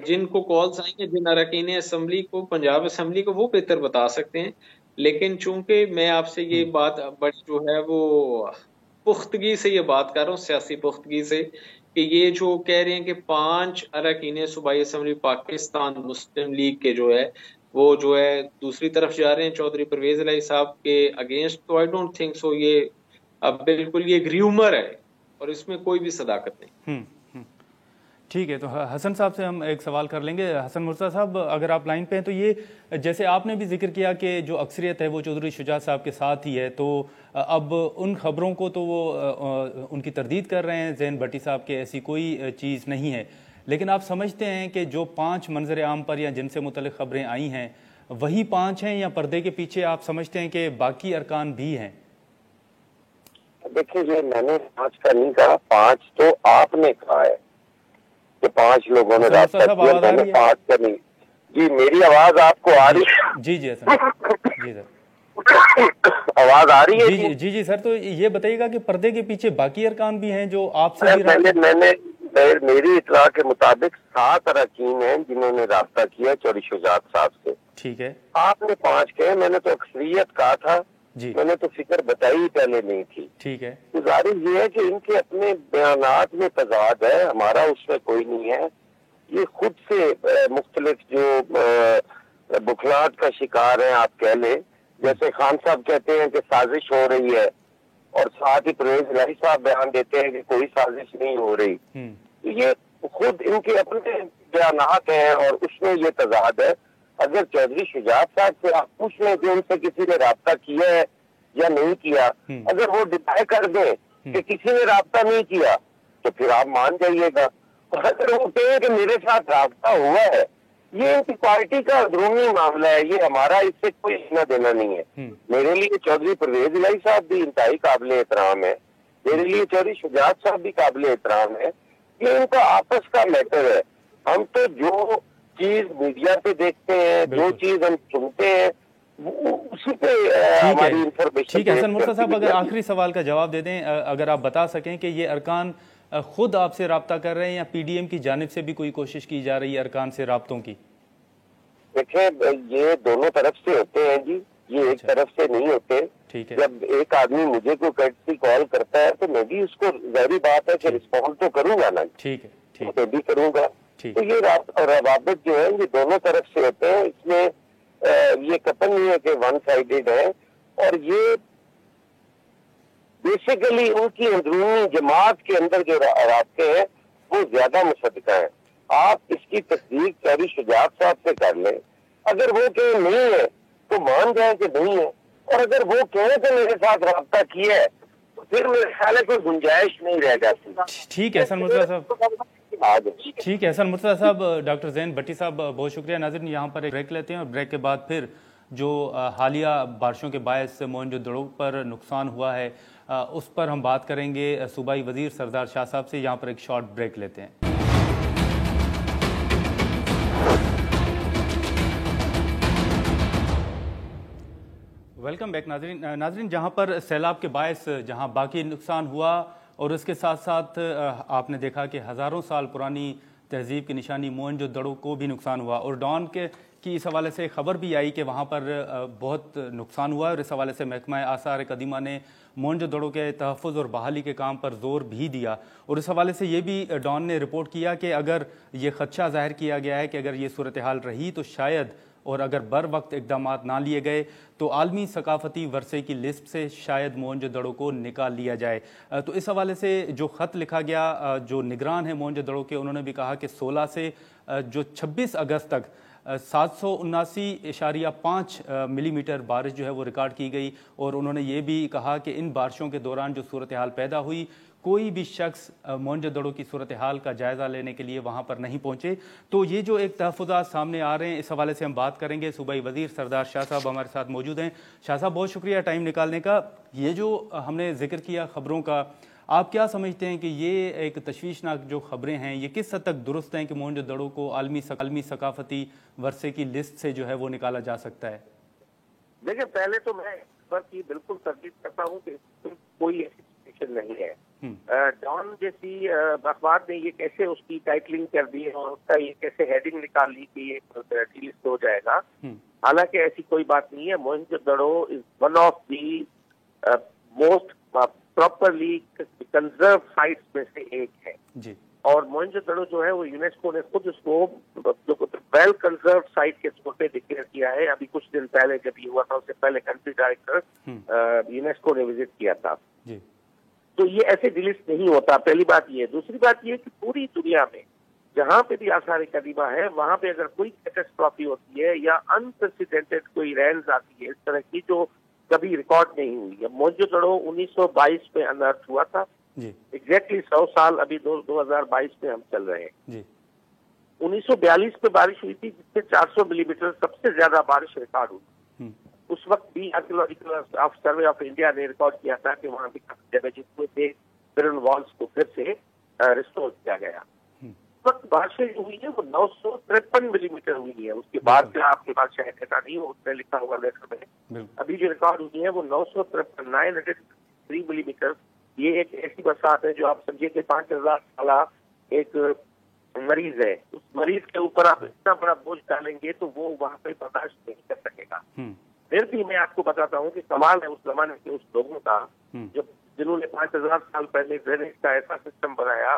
جن کو کالز آئیں گے، جن اراکین اسمبلی کو، پنجاب اسمبلی کو، وہ بہتر بتا سکتے ہیں. لیکن چونکہ میں آپ سے یہ بات بڑی جو ہے وہ پختگی سے یہ بات کر رہا ہوں، سیاسی پختگی سے، کہ یہ جو کہہ رہے ہیں کہ 5 اراکین صوبائی اسمبلی پاکستان مسلم لیگ کے جو ہے وہ جو ہے دوسری طرف جا رہے ہیں چودھری پرویز علیہ صاحب کے اگینسٹ، تو آئی ڈونٹ تھنک سو. یہ اب بالکل یہ ریومر ہے اور اس میں کوئی بھی صداقت نہیں. ٹھیک ہے، تو حسن صاحب سے ہم ایک سوال کر لیں گے. حسن مرتضیٰ صاحب اگر آپ لائن پہ ہیں تو یہ جیسے آپ نے بھی ذکر کیا کہ جو اکثریت ہے وہ چودھری شجاعت صاحب کے ساتھ ہی ہے، تو اب ان خبروں کو تو وہ ان کی تردید کر رہے ہیں زین بھٹی صاحب کہ ایسی کوئی چیز نہیں ہے، لیکن آپ سمجھتے ہیں کہ جو 5 منظر عام پر یا جن سے متعلق خبریں آئی ہیں وہی 5 ہیں، یا پردے کے پیچھے آپ سمجھتے ہیں کہ باقی ارکان بھی ہیں؟ دیکھیں جی، میں نے 5 کا نہیں کہا، 5 تو آپ نے کہا ہے کہ 5 لوگوں نے رابطہ کیا، میں نے 5 کا نہیں. جی میری آواز آپ کو آ رہی ہے؟ جی جی سر آواز آ رہی ہے؟ جی سر. تو یہ بتائیے گا کہ پردے کے پیچھے باقی ارکان بھی ہیں جو آپ سے میری اطلاع کے مطابق 7 اراکین ہیں جنہوں نے رابطہ کیا چودھری شجاعت صاحب سے. ٹھیک ہے، آپ نے 5 کہے، میں نے تو اکثریت کہا تھا. میں نے تو فکر بتائی پہلے نہیں تھی. ٹھیک ہے، گزارش یہ ہے کہ ان کے اپنے بیانات میں تضاد ہے، ہمارا اس میں کوئی نہیں ہے. یہ خود سے مختلف جو بکھلاہٹ کا شکار ہیں آپ کہہ لیں. جیسے خان صاحب کہتے ہیں کہ سازش ہو رہی ہے، اور ساتھ ہی پرویز الہی صاحب بیان دیتے ہیں کہ کوئی سازش نہیں ہو رہی. یہ خود ان کے اپنے بیانات ہیں اور اس میں یہ تضاد ہے. اگر چودھری شجاعت صاحب سے آپ پوچھ لیں کہ ان سے کسی نے رابطہ کیا ہے یا نہیں کیا، اگر وہ ڈیپائی کر دیں کہ کسی نے رابطہ نہیں کیا تو پھر آپ مان جائیے گا. اور اگر وہ کہیں کہ میرے ساتھ رابطہ ہوا ہے، یہ ان کی پارٹی کا اندرونی معاملہ ہے، یہ ہمارا اس سے کوئی لینا دینا نہیں ہے. میرے لیے چودھری پرویز الہی صاحب بھی انتہائی قابل احترام ہے، میرے لیے چودھری شجاعت صاحب بھی قابل احترام ہے. یہ ان کا آپس کا میٹر ہے. ہم تو جو چیز میڈیا پہ دیکھتے ہیں، جو چیز ہم سنتے ہیں، اسی پہ ہماری انفارمیشن. ٹھیک ہے حسن مرتضیٰ صاحب، اگر آخری سوال کا جواب دے دیں، اگر آپ بتا سکیں کہ یہ ارکان خود آپ سے رابطہ کر رہے ہیں یا پی ڈی ایم کی جانب سے بھی کوئی کوشش کی جا رہی ہے ارکان سے رابطوں کی؟ دیکھیں یہ دونوں طرف سے ہوتے ہیں جی، یہ ایک طرف سے نہیں ہوتے. جب ایک آدمی مجھے کوئی کٹسی کال کرتا ہے تو میں بھی اس کو ظاہری بات ہے کہ رسپونڈ تو کروں گا نا. ٹھیک ہے، میں بھی کروں گا. تو یہ روابط جو ہے یہ دونوں طرف سے ہوتے ہیں. اس میں یہ قطعاً نہیں ہے کہ ون سائیڈڈ ہے، اور یہ بیسیکلی ان کی اندرونی جماعت کے اندر جو رابطے ہیں وہ زیادہ مصدقہ ہیں. آپ اس کی تصدیق چودھری شجاعت صاحب سے کر لیں. اگر وہ کہ نہیں ہے تو مان جائیں کہ نہیں ہے، اور اگر وہ کہیں کہ میرے ساتھ رابطہ کیا ہے تو پھر میرے خیال ہے کوئی گنجائش نہیں رہ جاتی. ٹھیک ہے حسن مرتضیٰ صاحب. ٹھیک ہے حسن مرتضیٰ صاحب. ڈاکٹر زین بھٹی صاحب بہت شکریہ. ناظرین یہاں پر ایک بریک لیتے ہیں، اور بریک کے بعد پھر جو حالیہ بارشوں کے باعث موئنجو پر نقصان ہوا ہے اس پر ہم بات کریں گے صوبائی وزیر سردار شاہ صاحب سے. یہاں پر ایک شارٹ بریک لیتے ہیں. वेलकम बैक नाजरीन, जहां पर सैलाब के बायस जहां बाकी नुकसान हुआ और उसके साथ साथ आपने देखा कि हज़ारों साल पुरानी तहजीब की निशानी मोहनजोदड़ो को भी नुकसान हुआ और डॉन के की इस हवाले से खबर भी आई कि वहाँ पर बहुत नुकसान हुआ और इस हवाले से महकमा आसार कदीमा ने मोहनजोदड़ो के तहफ़्फ़ुज़ और बहाली के काम पर ज़ोर भी दिया। और इस हवाले से ये भी डॉन ने रिपोर्ट किया कि अगर ये ख़दशा ज़ाहिर किया गया है कि अगर ये सूरत हाल रही तो शायद और अगर बर वक्त इकदाम ना लिए गए तो आलमी सकाफ़ती वरसे की लिस्ट से शायद मोहनजोदड़ो को निकाल लिया जाए। तो इस हवाले से जो ख़त लिखा गया, जो निगरान है मोहनजोदड़ो के, उन्होंने भी कहा कि 16 से जो 26 अगस्त तक 779.5 मिलीमीटर बारिश जो है वो रिकॉर्ड की गई। और उन्होंने ये भी कहा कि इन बारिशों के दौरान जो सूरत हाल पैदा हुई, कोई भी शख्स मोहनजोदड़ो की सूरत हाल का जायज़ा लेने के लिए वहाँ पर नहीं पहुँचे। तो ये जो एक तहफ़्फ़ुज़ात सामने आ रहे हैं, इस हवाले से हम बात करेंगे। सूबाई वज़ीर सरदार शाह साहब हमारे साथ मौजूद हैं। शाह साहब, बहुत शुक्रिया टाइम निकालने का। ये जो हमने जिक्र किया ख़बरों का, आप क्या समझते हैं कि ये एक तशवीशनाक जो ख़बरें हैं ये किस हद तक दुरुस्त हैं कि मोहनजोदड़ो को आलमी सकाफ़ती वरसे की लिस्ट से जो है वो निकाला जा सकता है? देखिए, पहले तो मैं इस पर की बिल्कुल तरदीद करता हूँ कि कोई ऐसी सिचुएशन नहीं है। डॉन जैसी अखबार ने ये कैसे उसकी टाइटलिंग कर दी और उसका ये कैसे हेडिंग निकाल ली कि ये लिस्ट हो जाएगा, हालांकि ऐसी कोई बात नहीं है। Mohenjodaro is one of the most properly conserve sites में से एक है जी। और मोहनजोदड़ो जो है वो यूनेस्को ने खुद उसको वेल कंजर्व साइट के तौर पे डिक्लेयर किया है। अभी कुछ दिन पहले जब ये हुआ था, उससे पहले कंट्री डायरेक्टर यूनेस्को ने विजिट किया था जी। तो ये ऐसे डिलीट नहीं होता, पहली बात ये। दूसरी बात ये कि पूरी दुनिया में जहाँ पे भी आसार कदीमा है वहाँ पे अगर कोई कैटास्ट्रॉफी होती है या अनप्रेसिडेंटेड कोई रेंज आती है इस तरह की जो कभी रिकॉर्ड नहीं हुई है। मोहनजोदड़ो 1922 में अनर्थ हुआ था जी। एग्जैक्टली 100 साल अभी 2022 में हम चल रहे हैं जी। 1942 में बारिश हुई थी जिससे 400 मिलीमीटर सबसे ज्यादा बारिश रिकॉर्ड हुई। उस वक्त भी आर्कियोलॉजिकल सर्वे ऑफ इंडिया ने रिकॉर्ड किया था कि वहां भी काफी डैमेज हुए थे, फिर उन वॉल्स को फिर से रिस्टोर किया गया। उस वक्त बारिशें जो हुई है वो 953 मिलीमीटर हुई है। उसके बाद से आपके पास शायद ऐसा नहीं हो, उसने लिखा हुआ लेटर में। अभी जो रिकॉर्ड हुई है वो 953 मिलीमीटर। ये एक ऐसी बरसात है जो आप समझिए कि 5000 साल एक मरीज है, उस मरीज के ऊपर आप इतना बड़ा बोझ डालेंगे तो वो वहां पे बर्दाश्त नहीं कर सकेगा। फिर भी मैं आपको बताता हूँ कि कमाल है उस जमाने के उस लोगों का जब जिन्होंने 5000 साल पहले ड्रेनेज का ऐसा सिस्टम बनाया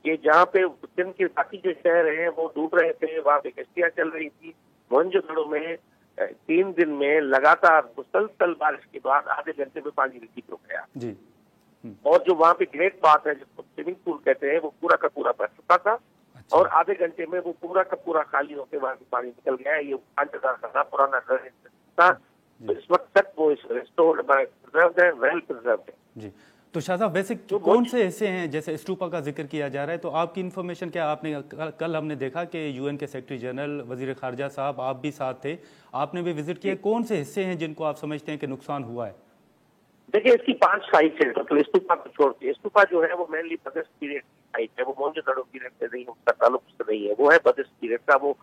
कि जहाँ पे दिन के बाकी जो शहर हैं वो डूब रहे थे, वहाँ पे कश्तियाँ चल रही थी। मोहनजोदड़ो में 3 दिन में लगातार मुसलसल बारिश के बाद आधे घंटे में पानी रिलीज हो गया जी। और जो वहाँ पे ग्रेट पाथ है जिसको स्विमिंग पूल कहते हैं वो पूरा का पूरा भर चुका था और आधे घंटे में वो पूरा का पूरा खाली होकर वहाँ से पानी निकल गया। ये 5000 साल पुराना था। तो इस वक्त तक वो रिस्टोर्ड प्रिजर्व्ड है, वेल प्रिजर्व्ड है जी। तो शाह साहब, वैसे कौन से हिस्से हैं, जैसे स्टूपा का जिक्र किया जा रहा है, तो आपकी इन्फॉर्मेशन क्या? आपने कल हमने देखा कि यूएन के सेक्रेटरी जनरल वजीर खारजा साहब आप भी साथ थे, आपने भी विजिट किया। कौन से हिस्से हैं जिनको आप समझते हैं कि नुकसान हुआ है? देखिए, इसकी 5 साइट है, मतलब स्तूपा को छोड़ के। स्तूपा जो है वो मेनली बदिस्ट पीरियड की साइट है, वो मोहनजोदड़ो पीरियड से नहीं, उसका ताल्लुक उससे नहीं है। वो है बदिस्ट पीरियड का, वो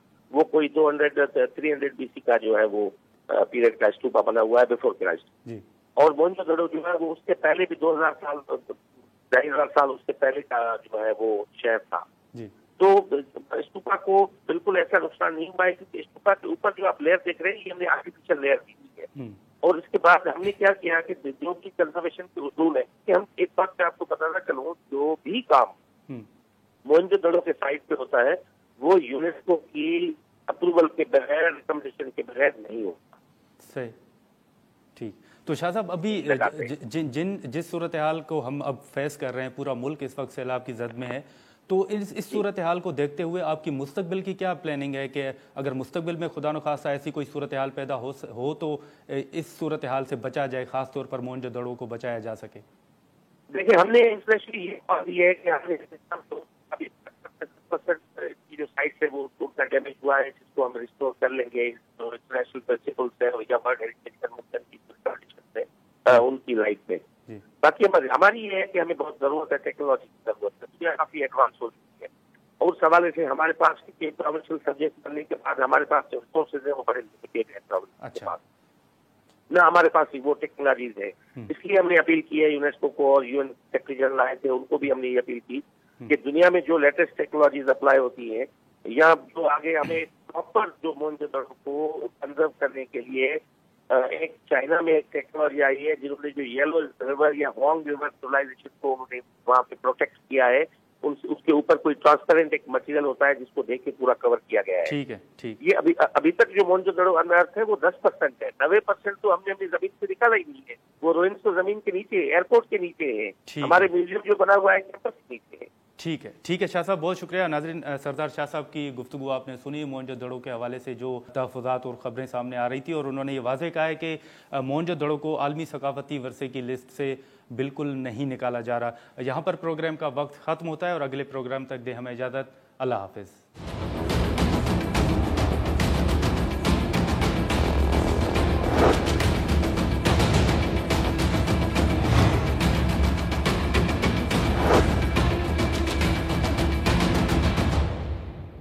कोई 300 BC का जो है वो पीरियड का स्तूपा बना हुआ है बिफोर क्राइस्ट जी। और मोहनजोदड़ो जो है वो उसके पहले भी 2000 साल 2500 साल उससे पहले का जो है वो शहर था जी। तो स्तूपा को बिल्कुल ऐसा नुकसान नहीं हुआ है क्योंकि स्तूपा के ऊपर जो आप लेयर देख रहे हैं ये हमने आर्टिफिशियल लेयर दी हुई है। और इसके बाद हमने क्या किया कि जो की कंजर्वेशन के उसूल है कि हम एक बात मैं आपको बताना चलूँ, जो भी काम मोहनजोदड़ो के साइट पे होता है वो यूनेस्को की अप्रूवल के बगैर, रिकमेंडेशन के बगैर नहीं होता। सही, ठीक। तो शाह साहब, अभी जिस सूरत हाल को हम अब फेस कर रहे हैं, पूरा मुल्क इस वक्त सैलाब की जद में है, तो इस सूरत हाल को देखते हुए आपकी मुस्तकबिल की क्या प्लानिंग है कि अगर मुस्तकबिल में खुदा न खास्ता ऐसी कोई सूरत हाल पैदा हो तो इस सूरत हाल से बचा जाए, खास तौर पर मोहनजोदड़ो को बचाया जा सके? देखिए, हमने इंस्पेशली ये बात है कि हमने की जो साइट है वो उतना डैमेज हुआ है जिसको हम रिस्टोर कर लेंगे तो इंटरनेशनल प्रिंसिपल्स है या वर्ल्ड हेरिटेज कन्वेंशन की कंडीशन है उनकी लाइट में। बाकी हमारी ये है कि हमें बहुत जरूरत है, टेक्नोलॉजी की जरूरत है, दुनिया काफी एडवांस हो चुकी है और उस हवाले से हमारे पास प्रोविंशियल सब्जेक्ट बनने के बाद हमारे पास जो रिसोर्सेज है वो बड़े लिमिटेड है। अच्छा, نہ ہمارے پاس وہ ٹیکنالوجیز ہے. اس لیے ہم نے اپیل کی ہے یونیسکو کو, اور یو این سیکرٹری جنرل آئے تھے ان کو بھی ہم نے یہ اپیل کی کہ دنیا میں جو لیٹسٹ ٹیکنالوجیز اپلائی ہوتی ہیں یا جو آگے ہمیں پراپر جو موہنجودڑو کو کنزرو کرنے کے لیے ایک چائنا میں ایک ٹیکنالوجی آئی ہے جنہوں نے جو یلو ریور یا ہانگ ریور سولائزیشن کو انہوں نے وہاں پہ پروٹیکٹ کیا ہے, اس کے اوپر کوئی ٹرانسپیرنٹ ایک مٹیریل ہوتا ہے جس کو دیکھ کے پورا کور کیا گیا ہے. ٹھیک ہے, ٹھیک. یہ ابھی تک جو موہنجودڑو انارتھ ہے وہ 10% ہے. 90% تو ہم نے اپنی زمین سے نکالا ہی نہیں ہے. وہ روئنس تو زمین کے نیچے ہے, ایئرپورٹ کے نیچے ہے, ہمارے میوزیم جو بنا ہوا ہے کیمپس کے نیچے ہے. ٹھیک ہے, ٹھیک ہے شاہ صاحب, بہت شکریہ. ناظرین, سردار شاہ صاحب کی گفتگو آپ نے سنی موہنجودڑو کے حوالے سے جو تحفظات اور خبریں سامنے آ رہی تھی, اور انہوں نے یہ واضح کہا ہے کہ موہنجودڑو کو عالمی ثقافتی ورثے کی لسٹ سے بالکل نہیں نکالا جا رہا. یہاں پر پروگرام کا وقت ختم ہوتا ہے اور اگلے پروگرام تک دے ہمیں اجازت. اللہ حافظ.